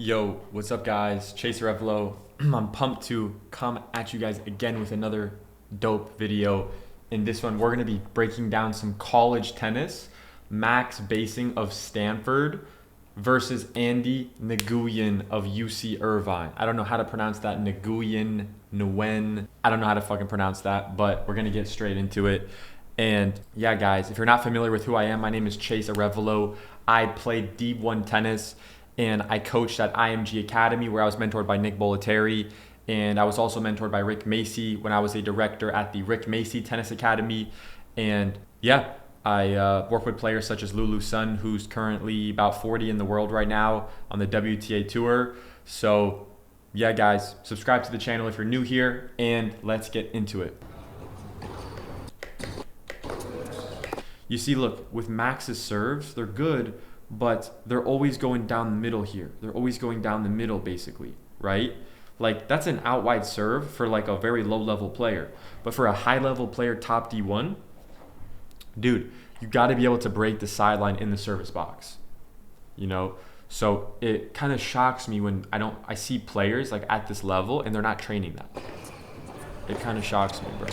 Yo, what's up guys? Chase Revelo. I'm pumped to come at you guys again with another dope video. In this one, we're going to be breaking down some college tennis, Max Basing of Stanford versus Andy Nguyen of UC Irvine. I don't know how to pronounce that. Nguyen. I don't know how to fucking pronounce that, but we're going to get straight into it. And yeah, guys, if you're not familiar with who I am, my name is Chase Revelo. I played D1 tennis and I coached at IMG Academy where I was mentored by Nick Bollettieri. And I was also mentored by Rick Macy when I was a director at the Rick Macy Tennis Academy. And yeah, I work with players such as Lulu Sun, who's currently about 40 in the world right now on the WTA Tour. So yeah, guys, subscribe to the channel if you're new here, and let's get into it. You see, look, with Max's serves, they're good, but they're always going down the middle here. They're always going down the middle, basically, right? Like, that's an out wide serve for like a very low level player. But for a high level player, top D1, dude, you got to be able to break the sideline in the service box, you know? So it kind of shocks me when I see players like at this level and they're not training that. It kind of shocks me, bro.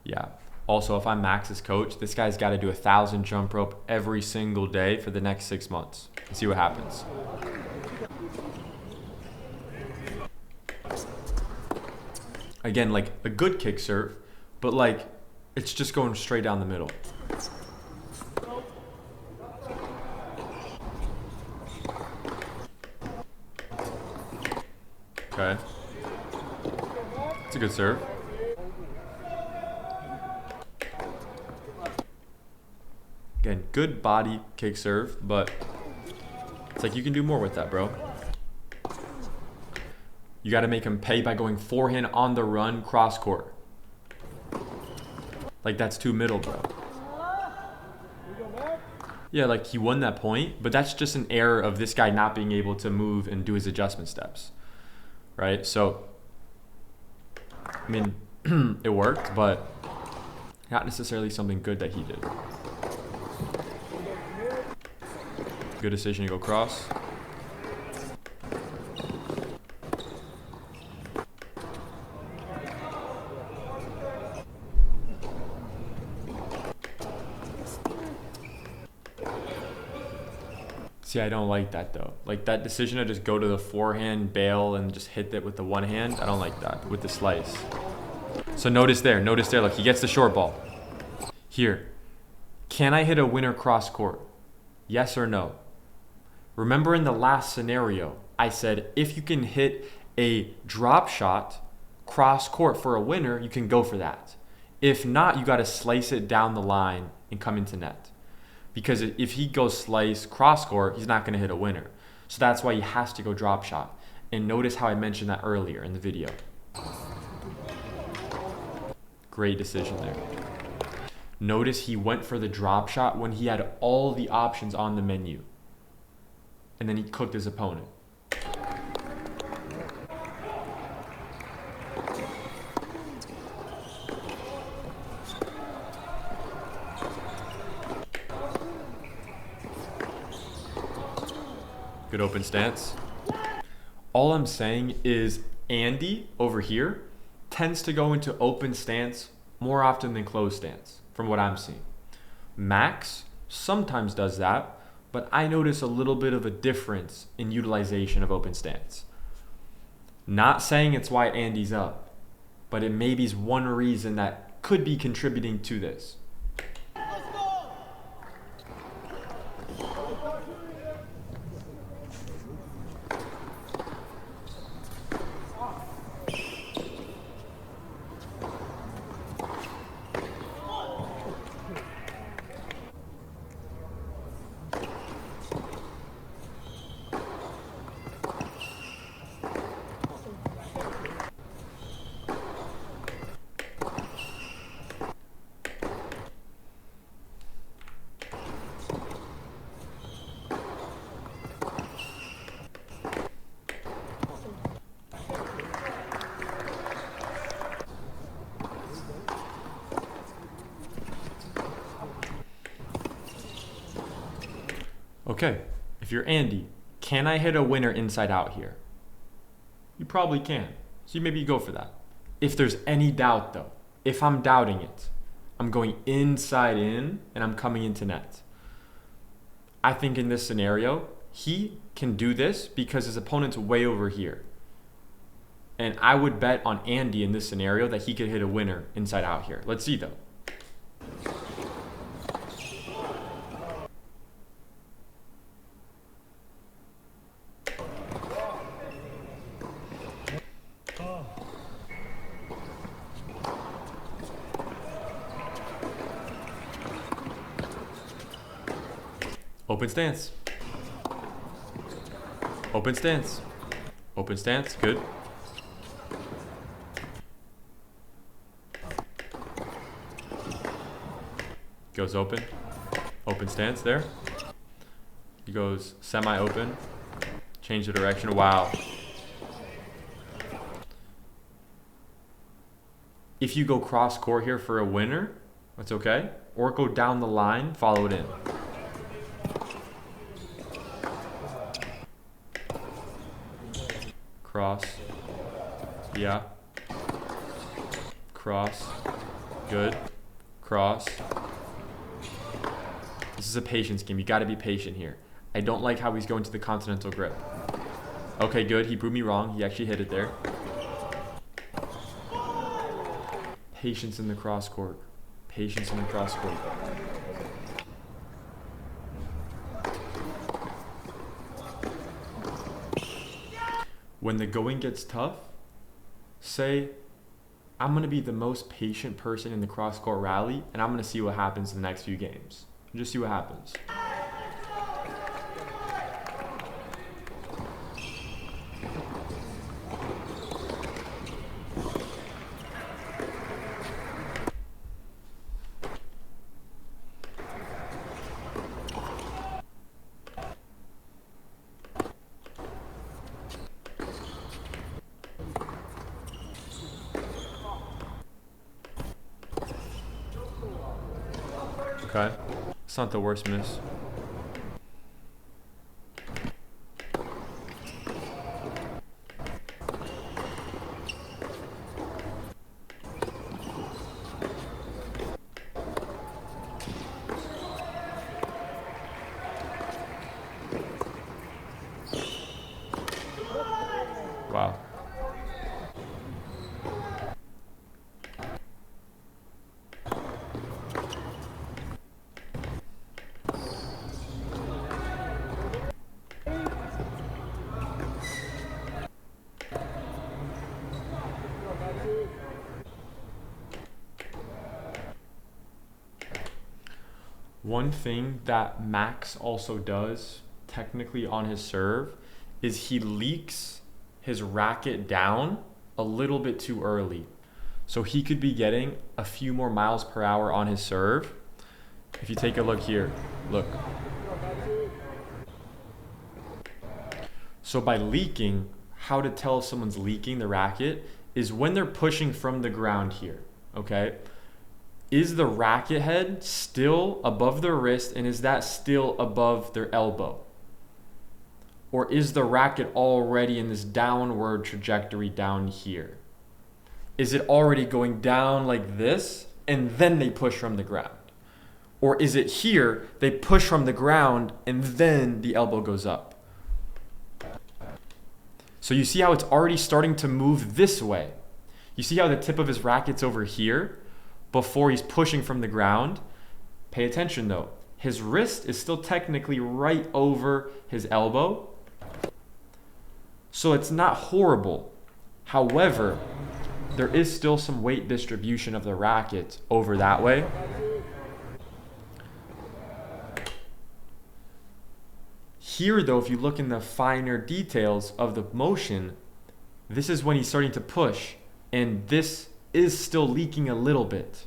Yeah. Also, if I'm Max's coach, this guy's got to do 1,000 jump rope every single day for the next 6 months and see what happens. Again, like a good kick serve, but like it's just going straight down the middle. Okay. It's a good serve. Again, good body kick serve, but it's like you can do more with that, bro. You got to make him pay by going forehand on the run, cross court. Like, that's too middle, bro. Yeah, like he won that point, but that's just an error of this guy not being able to move and do his adjustment steps, right? So, I mean, it worked, but not necessarily something good that he did. Good decision to go cross. See, I don't like that though. Like that decision to just go to the forehand, bail, and just hit it with the one hand. I don't like that with the slice. So notice there, look, he gets the short ball. Here, can I hit a winner cross court? Yes or no? Remember in the last scenario, I said if you can hit a drop shot cross court for a winner, you can go for that. If not, you got to slice it down the line and come into net. Because if he goes slice cross court, he's not going to hit a winner. So that's why he has to go drop shot. And notice how I mentioned that earlier in the video. Great decision there. Notice he went for the drop shot when he had all the options on the menu. And then he cooked his opponent. Good open stance. All I'm saying is Andy over here tends to go into open stance more often than closed stance from what I'm seeing. Max sometimes does that, but I notice a little bit of a difference in utilization of open stance. Not saying it's why Andy's up, but it maybe is one reason that could be contributing to this. Okay, if you're Andy, can I hit a winner inside out here? You probably can. So maybe you go for that. If there's any doubt though, if I'm doubting it, I'm going inside in and I'm coming into net. I think in this scenario, he can do this because his opponent's way over here. And I would bet on Andy in this scenario that he could hit a winner inside out here. Let's see though. Open stance. Open stance. Open stance. Good. Goes open. Open stance there. He goes semi-open. Change the direction. Wow. If you go cross court here for a winner, that's okay. Or go down the line, follow it in. Cross. Yeah. Cross. Good. Cross. This is a patience game. You got to be patient here. I don't like how he's going to the continental grip. Okay, good. He proved me wrong. He actually hit it there. Patience in the cross court. Patience in the cross court. When the going gets tough, say, I'm going to be the most patient person in the cross court rally, and I'm going to see what happens in the next few games. Just see what happens. Okay, it's not the worst miss. Wow. One thing that Max also does technically on his serve is he leaks his racket down a little bit too early. So he could be getting a few more miles per hour on his serve. If you take a look here, look. So by leaking, how to tell if someone's leaking the racket is when they're pushing from the ground here, okay? Is the racket head still above their wrist, and is that still above their elbow? Or is the racket already in this downward trajectory down here? Is it already going down like this, and then they push from the ground? Or is it here, they push from the ground, and then the elbow goes up? So you see how it's already starting to move this way. You see how the tip of his racket's over here before he's pushing from the ground? Pay attention though. His wrist is still technically right over his elbow. So it's not horrible. However, there is still some weight distribution of the racket over that way. Here though, if you look in the finer details of the motion, this is when he's starting to push, and this is still leaking a little bit.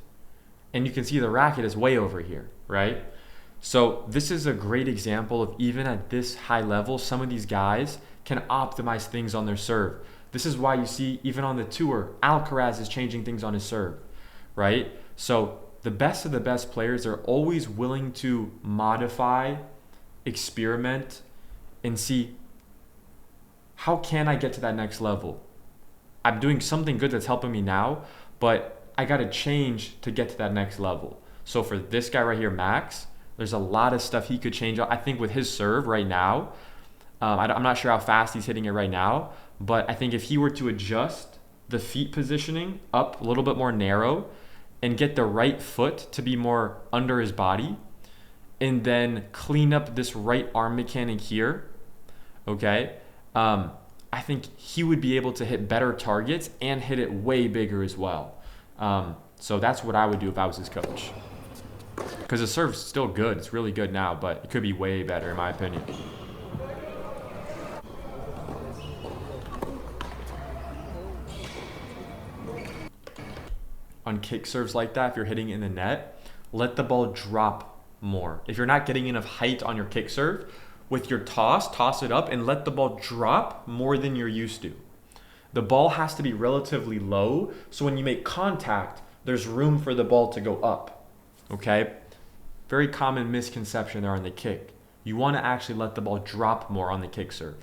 And you can see the racket is way over here, right? So this is a great example of, even at this high level, some of these guys can optimize things on their serve. This is why you see, even on the tour, Alcaraz is changing things on his serve, right? So the best of the best players are always willing to modify experiment and see, how can I get to that next level? I'm doing something good that's helping me now, but I got to change to get to that next level. So for this guy right here, Max, there's a lot of stuff he could change. I think with his serve right now, I'm not sure how fast he's hitting it right now, but I think if he were to adjust the feet positioning up a little bit more narrow and get the right foot to be more under his body, and then clean up this right arm mechanic here, okay, I think he would be able to hit better targets and hit it way bigger as well. So that's what I would do if I was his coach. Because the serve's still good. It's really good now, but it could be way better in my opinion. On kick serves like that, if you're hitting in the net, let the ball drop more. If you're not getting enough height on your kick serve, with your toss it up and let the ball drop more than you're used to. The ball has to be relatively low, so when you make contact, there's room for the ball to go up, okay? Very common misconception there on the kick. You want to actually let the ball drop more on the kick serve.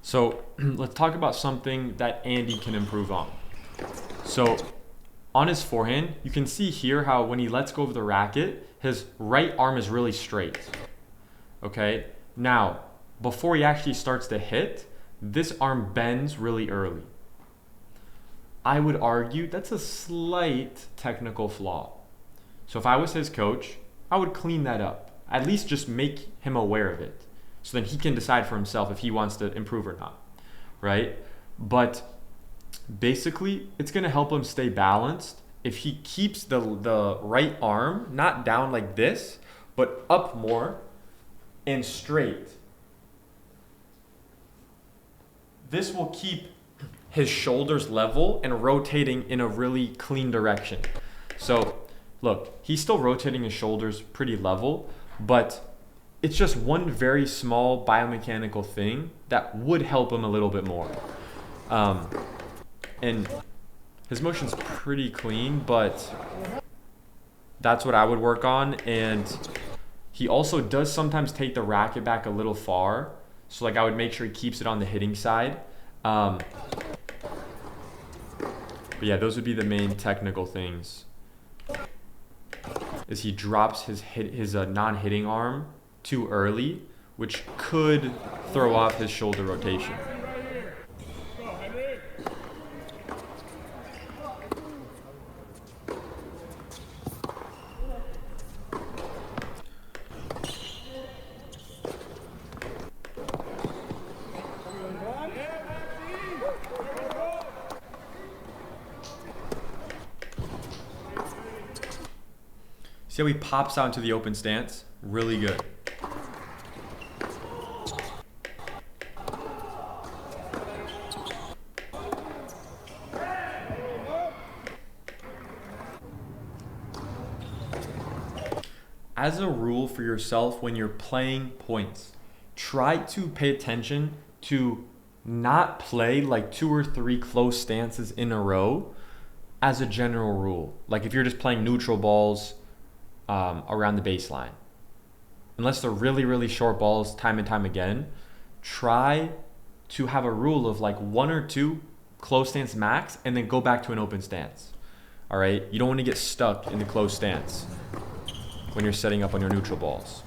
So let's talk about something that Andy can improve on. So on his forehand, you can see here how when he lets go of the racket, his right arm is really straight. Okay, now before he actually starts to hit, this arm bends really early. I would argue that's a slight technical flaw. So if I was his coach, I would clean that up. At least just make him aware of it, so then he can decide for himself if he wants to improve or not, right? But basically, it's going to help him stay balanced if he keeps the right arm not down like this, but up more and straight. This will keep his shoulders level and rotating in a really clean direction. So look, he's still rotating his shoulders pretty level, but it's just one very small biomechanical thing that would help him a little bit more. And his motion's pretty clean, but that's what I would work on. And he also does sometimes take the racket back a little far. So like I would make sure he keeps it on the hitting side. But yeah, those would be the main technical things. Is he drops his non-hitting arm too early, which could throw off his shoulder rotation. See how he pops out into the open stance? Really good. As a rule for yourself when you're playing points, try to pay attention to not play like 2 or 3 close stances in a row as a general rule. Like if you're just playing neutral balls around the baseline. Unless they're really, really short balls time and time again, try to have a rule of like 1 or 2 close stance max and then go back to an open stance. All right? You don't want to get stuck in the close stance when you're setting up on your neutral balls.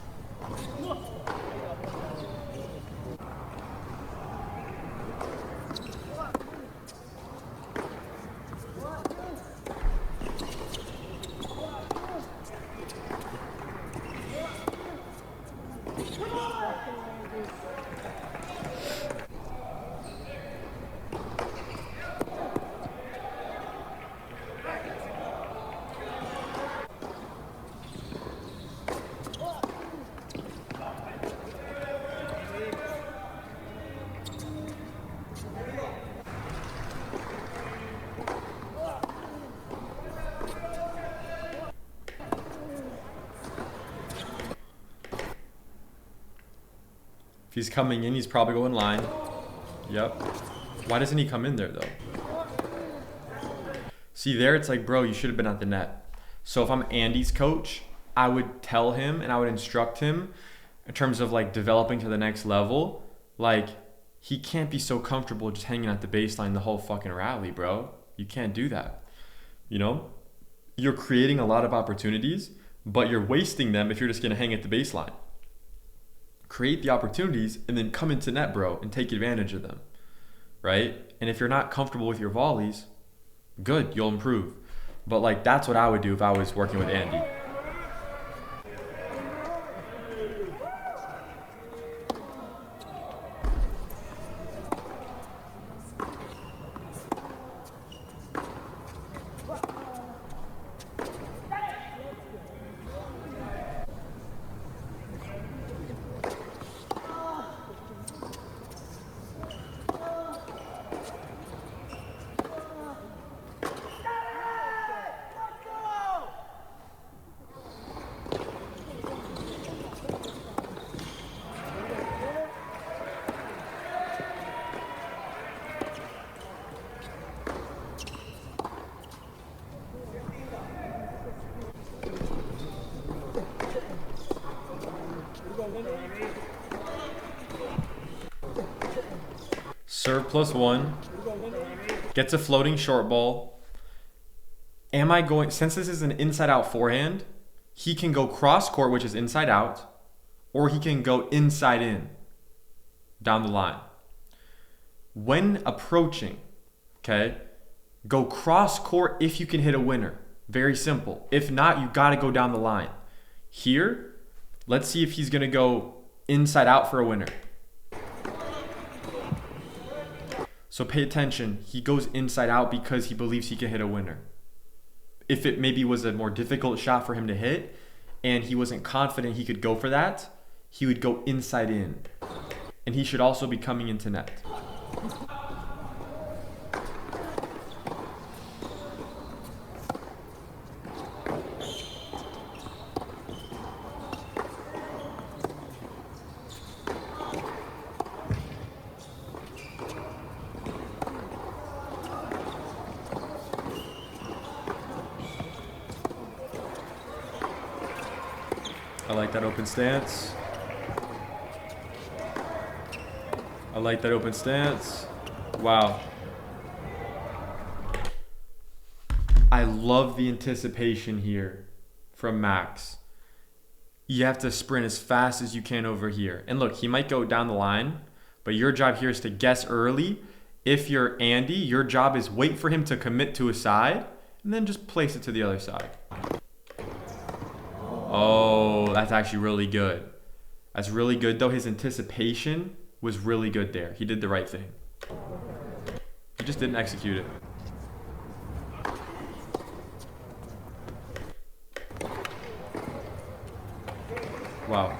If he's coming in, he's probably going line. Yep. Why doesn't he come in there though? See there, it's like, bro, you should have been at the net. So if I'm Andy's coach, I would tell him and I would instruct him in terms of like developing to the next level. Like, he can't be so comfortable just hanging at the baseline the whole fucking rally, bro. You can't do that. You know? You're creating a lot of opportunities, but you're wasting them if you're just going to hang at the baseline. Create the opportunities and then come into net, bro, and take advantage of them. Right? And if you're not comfortable with your volleys, good, you'll improve. But like, that's what I would do if I was working with Andy. Serve +1. Gets a floating short ball. Am I going, since this is an inside out forehand, he can go cross court, which is inside out, or he can go inside in down the line. When approaching, okay, go cross court if you can hit a winner. Very simple. If not, you got to go down the line. Here, let's see if he's going to go inside out for a winner. So pay attention. He goes inside out because he believes he can hit a winner. If it maybe was a more difficult shot for him to hit and he wasn't confident he could go for that, he would go inside in. And he should also be coming into net. I like that open stance. I like that open stance. Wow. I love the anticipation here from Max. You have to sprint as fast as you can over here. And look, he might go down the line, but your job here is to guess early. If you're Andy, your job is wait for him to commit to a side and then just place it to the other side. Oh, that's actually really good. That's really good, though. His anticipation was really good there. He did the right thing. He just didn't execute it. Wow.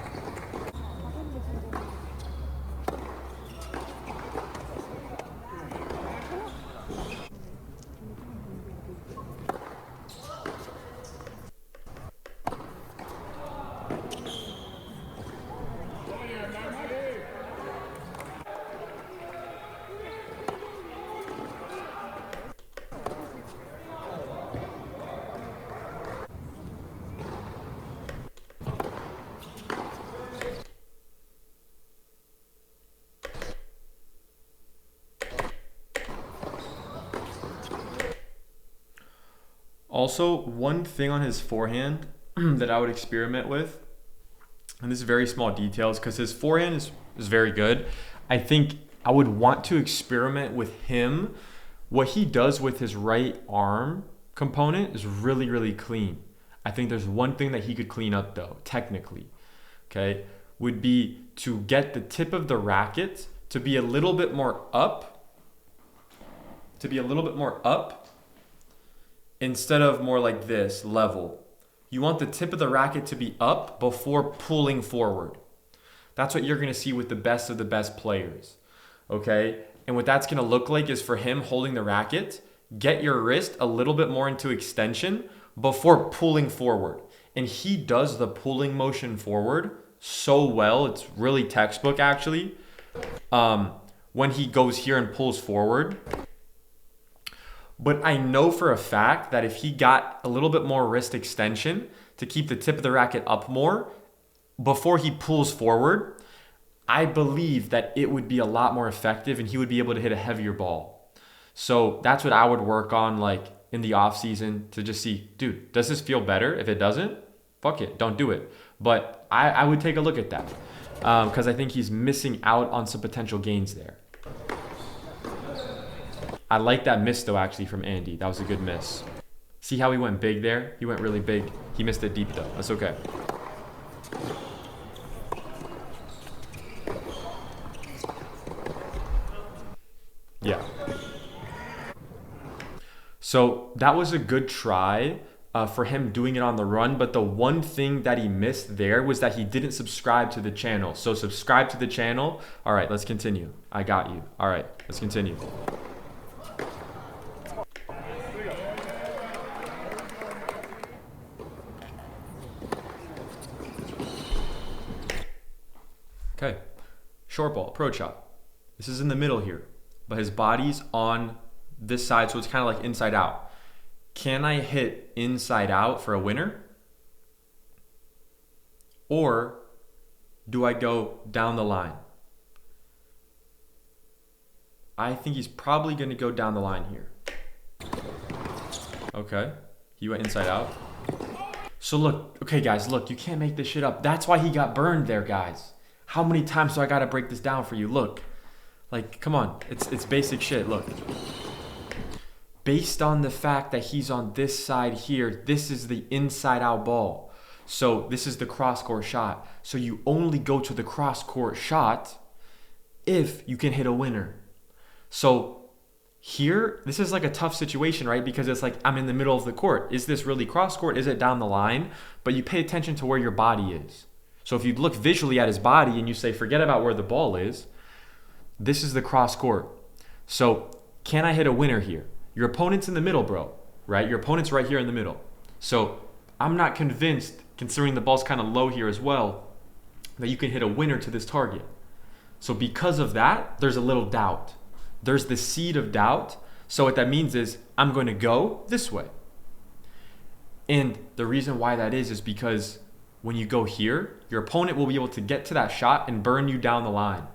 Also, one thing on his forehand that I would experiment with, and this is very small details because his forehand is very good. I think I would want to experiment with him. What he does with his right arm component is really, really clean. I think there's one thing that he could clean up though, technically, okay, would be to get the tip of the racket to be a little bit more up, instead of more like this, level. You want the tip of the racket to be up before pulling forward. That's what you're gonna see with the best of the best players, okay? And what that's gonna look like is for him holding the racket, get your wrist a little bit more into extension before pulling forward. And he does the pulling motion forward so well. It's really textbook actually. When he goes here and pulls forward. But I know for a fact that if he got a little bit more wrist extension to keep the tip of the racket up more before he pulls forward, I believe that it would be a lot more effective and he would be able to hit a heavier ball. So that's what I would work on like in the off season to just see, dude, does this feel better? If it doesn't, fuck it, don't do it. But I would take a look at that because I think he's missing out on some potential gains there. I like that miss though actually from Andy. That was a good miss. See how he went big there? He went really big. He missed it deep though. That's okay. Yeah. So that was a good try for him doing it on the run. But the one thing that he missed there was that he didn't subscribe to the channel. So subscribe to the channel. All right, let's continue. I got you. All right, let's continue. Okay, short ball, approach shot. This is in the middle here, but his body's on this side, so it's kind of like inside out. Can I hit inside out for a winner? Or do I go down the line? I think he's probably going to go down the line here. Okay, he went inside out. So look, okay guys, look, you can't make this shit up. That's why he got burned there, guys. How many times do I gotta break this down for you? Look, like, come on, it's basic shit, look. Based on the fact that he's on this side here, this is the inside out ball. So this is the cross court shot. So you only go to the cross court shot if you can hit a winner. So here, this is like a tough situation, right? Because it's like, I'm in the middle of the court. Is this really cross court? Is it down the line? But you pay attention to where your body is. So if you look visually at his body and you say, forget about where the ball is, this is the cross court. So can I hit a winner here? Your opponent's in the middle, bro, right? Your opponent's right here in the middle. So I'm not convinced, considering the ball's kind of low here as well, that you can hit a winner to this target. So because of that, there's a little doubt. There's the seed of doubt. So what that means is I'm going to go this way. And the reason why that is because when you go here, your opponent will be able to get to that shot and burn you down the line.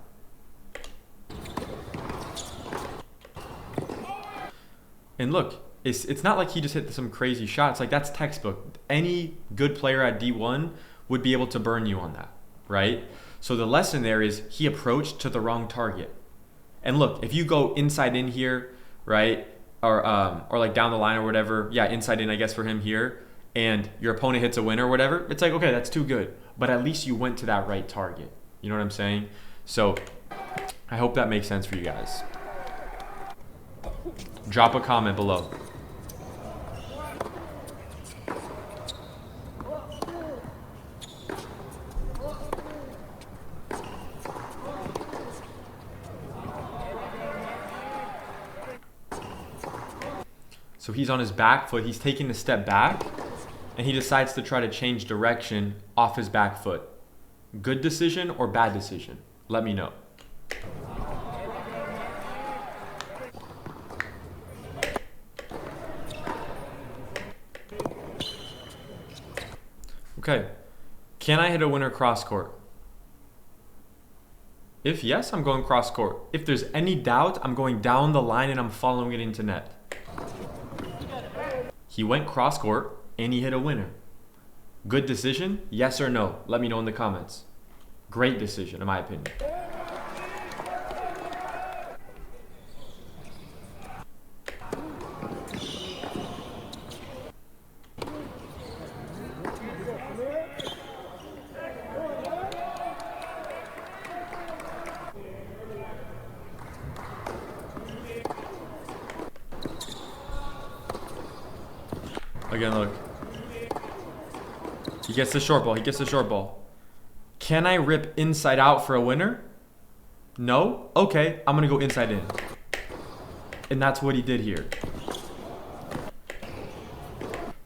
And look, it's not like he just hit some crazy shots. Like, that's textbook. Any good player at D1 would be able to burn you on that, right? So the lesson there is he approached to the wrong target. And look, if you go inside in here, right, or like down the line or whatever, yeah, inside in I guess for him here, and your opponent hits a winner or whatever, it's like, okay, that's too good. But at least you went to that right target. You know what I'm saying? So I hope that makes sense for you guys. Drop a comment below. So he's on his back foot, he's taking a step back, and he decides to try to change direction off his back foot. Good decision or bad decision? Let me know. Okay, can I hit a winner cross court? If yes, I'm going cross court. If there's any doubt, I'm going down the line and I'm following it into net. He went cross court and he hit a winner. Good decision? Yes or no? Let me know in the comments. Great decision, in my opinion. Again, look. He gets the short ball. He gets the short ball. Can I rip inside out for a winner? No? Okay, I'm going to go inside in. And that's what he did here.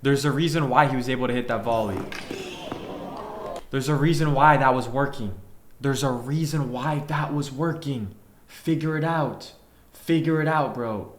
There's a reason why he was able to hit that volley. There's a reason why that was working. There's a reason why that was working. Figure it out. Figure it out, bro.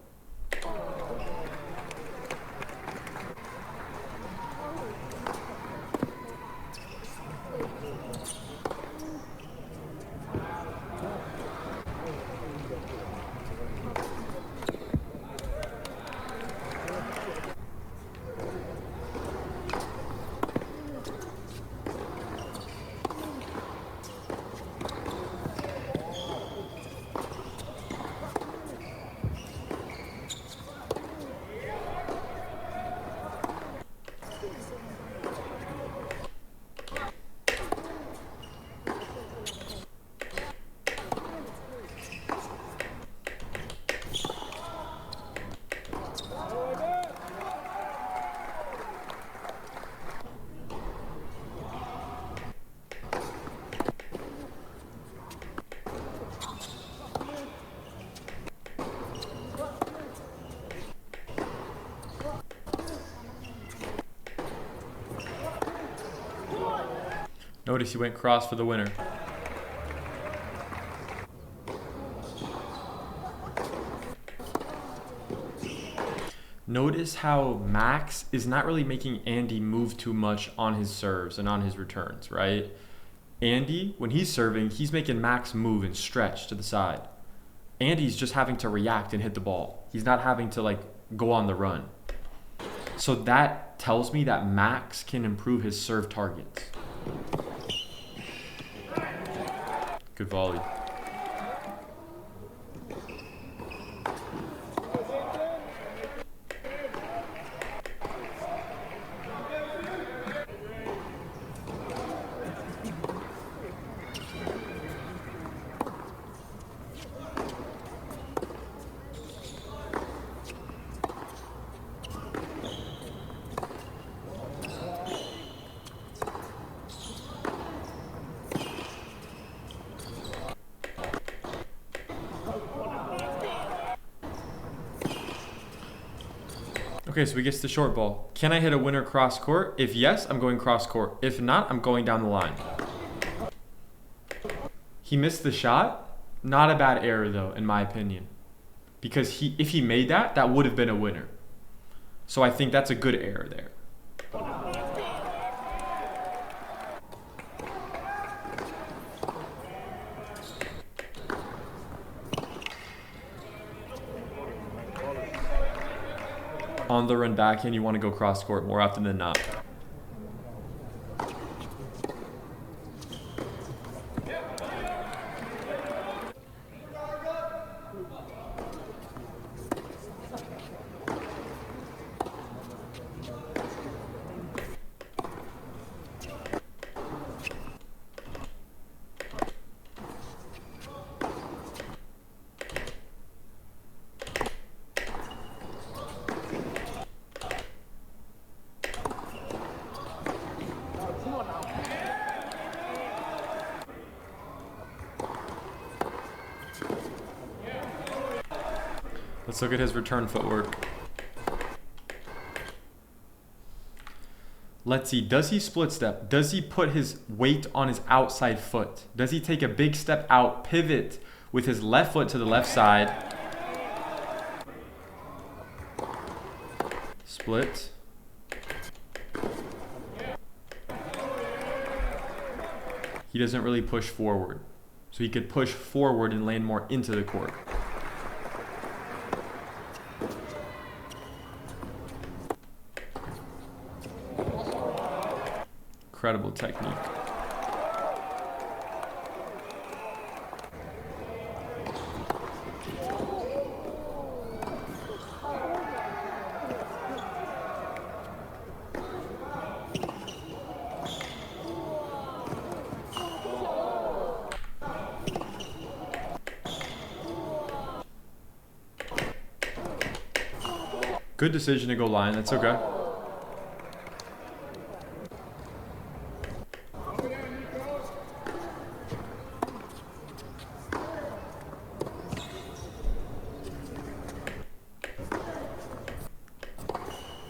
Notice he went cross for the winner. Notice how Max is not really making Andy move too much on his serves and on his returns, right? Andy, when he's serving, he's making Max move and stretch to the side. Andy's just having to react and hit the ball. He's not having to like go on the run. So that tells me that Max can improve his serve targets. Good volley. Okay, so he gets the short ball. Can I hit a winner cross court? If yes, I'm going cross court. If not, I'm going down the line. He missed the shot. Not a bad error though, in my opinion. Because if he made that, that would have been a winner. So I think that's a good error there. On the run backhand, you want to go cross court more often than not. Let's look at his return footwork. Let's see, does he split step? Does he put his weight on his outside foot? Does he take a big step out, pivot with his left foot to the left side? Split. He doesn't really push forward. So he could push forward and land more into the court. Incredible technique. Good decision to go line, that's okay.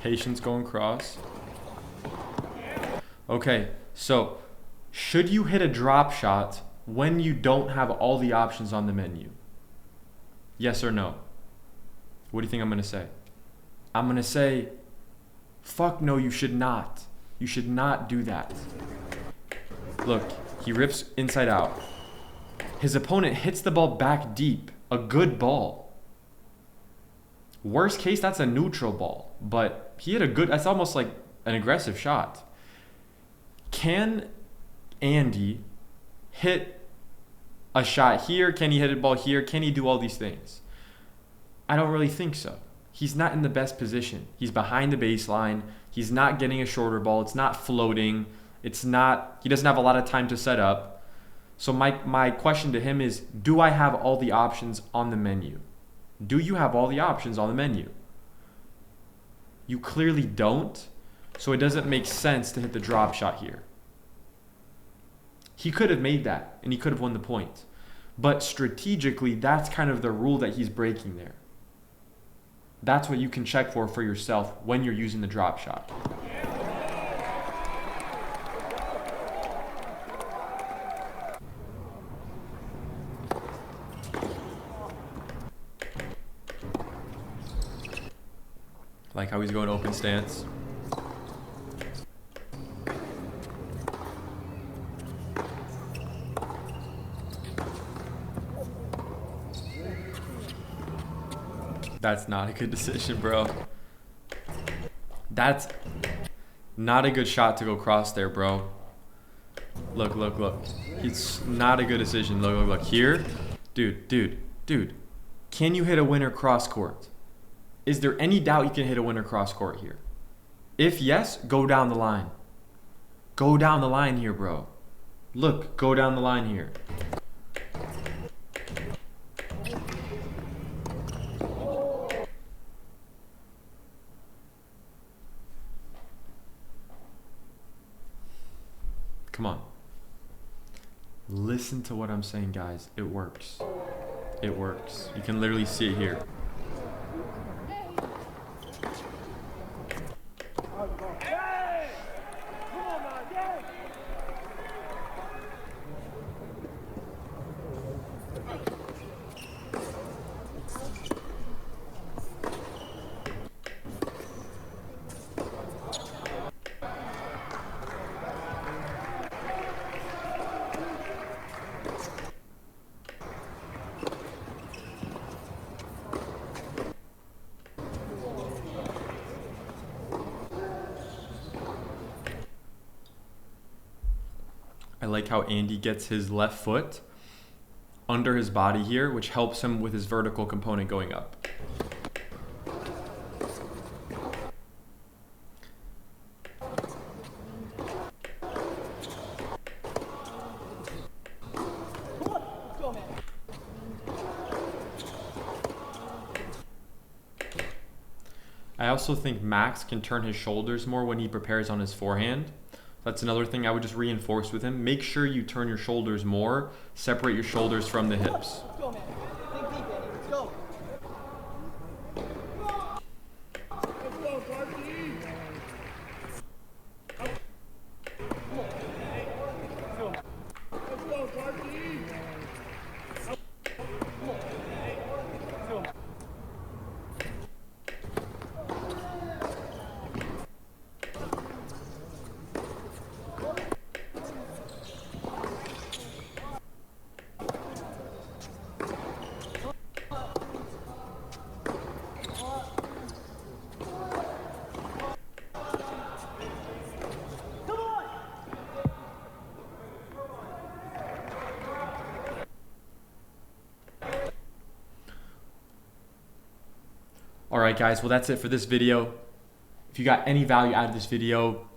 Patience going cross. Okay, so Should you hit a drop shot when you don't have all the options on the menu? Yes or no? What do you think I'm going to say? I'm going to say, fuck no, you should not. You should not do that. Look, he rips inside out. His opponent hits the ball back deep. A good ball. Worst case, that's a neutral ball. But he hit a good, that's almost like an aggressive shot. Can Andy hit a shot here? Can he hit a ball here? Can he do all these things? I don't really think so. He's not in the best position. He's behind the baseline. He's not getting a shorter ball. It's not floating. He doesn't have a lot of time to set up. So my question to him is, do I have all the options on the menu? Do you have all the options on the menu? You clearly don't. So it doesn't make sense to hit the drop shot here. He could have made that, and he could have won the point. But strategically, that's kind of the rule that he's breaking there. That's what you can check for yourself when you're using the drop shot. Like how he's going open stance. That's not a good decision, bro. That's not a good shot to go cross there, bro. Look, look, look. It's not a good decision. Look, look, look. Here, dude. Can you hit a winner cross court? Is there any doubt you can hit a winner cross court here? If yes, go down the line. Go down the line here, bro. Look, go down the line here. Come on. Listen to what I'm saying, guys. It works. It works. You can literally see it here. I like how Andy gets his left foot under his body here, which helps him with his vertical component going up. I also think Max can turn his shoulders more when he prepares on his forehand. That's another thing I would just reinforce with him. Make sure you turn your shoulders more. Separate your shoulders from the hips. Let's go, man. Think deep, Andy. Let's go. Let's go, Clarky. Let's go, Clarky. Alright guys, well that's it for this video. If you got any value out of this video,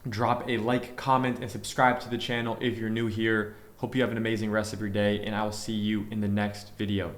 drop a like, comment, and subscribe to the channel if you're new here. Hope you have an amazing rest of your day, and I will see you in the next video.